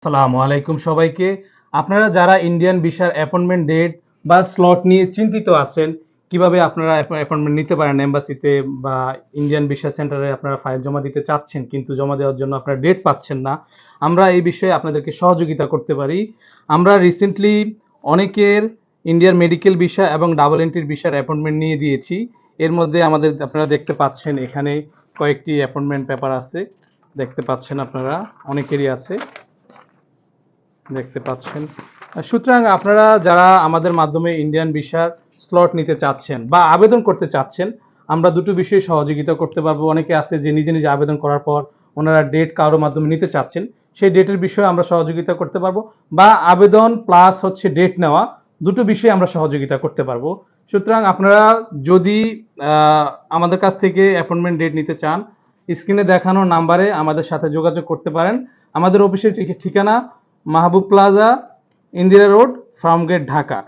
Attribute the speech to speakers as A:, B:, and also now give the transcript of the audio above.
A: আসসালামু আলাইকুম সবাইকে। আপনারা যারা ইন্ডিয়ান ভিসার অ্যাপয়েন্টমেন্ট ডেট বা স্লট নিয়ে চিন্তিত আছেন, কিভাবে আপনারা অ্যাপয়েন্টমেন্ট নিতে পারেন এম্বাসিতে বা ইন্ডিয়ান ভিসা সেন্টারে আপনারা ফাইল জমা দিতে চাচ্ছেন কিন্তু জমা দেওয়ার জন্য আপনারা ডেট পাচ্ছেন না, আমরা এই বিষয়ে আপনাদেরকে সহযোগিতা করতে পারি। আমরা রিসেন্টলি অনেকের ইন্ডিয়ার মেডিকেল ভিসা এবং ডাবল এন্ট্রির ভিসার অ্যাপয়েন্টমেন্ট নিয়ে দিয়েছি। এর মধ্যে আমাদের আপনারা দেখতে পাচ্ছেন এখানে কয়েকটি অ্যাপয়েন্টমেন্ট পেপার আছে, দেখতে পাচ্ছেন আপনারা অনেকেরই আছে, দেখতে পাচ্ছেন। সুতরাং আপনারা যারা আমাদের মাধ্যমে ইন্ডিয়ান ভিসার স্লট নিতে চাচ্ছেন বা আবেদন করতে চাচ্ছেন, আমরা দুটো বিষয়ে সহযোগিতা করতে পারবো। অনেকে আছে যে নিজে নিজে আবেদন করার পর ওনারা ডেট কারো মাধ্যমে নিতে চাচ্ছেন, সেই ডেটের বিষয়ে আমরা সহযোগিতা করতে পারবো, বা আবেদন প্লাস হচ্ছে ডেট নেওয়া, দুটো বিষয়ে আমরা সহযোগিতা করতে পারবো। সুতরাং আপনারা যদি আমাদের কাছ থেকে অ্যাপয়েন্টমেন্ট ডেট নিতে চান, স্ক্রিনে দেখানো নাম্বারে আমাদের সাথে যোগাযোগ করতে পারেন। আমাদের অফিসের ঠিকানা মাহবুব প্লাজা, ইন্দিরা রোড, ফার্মগেট, ঢাকা।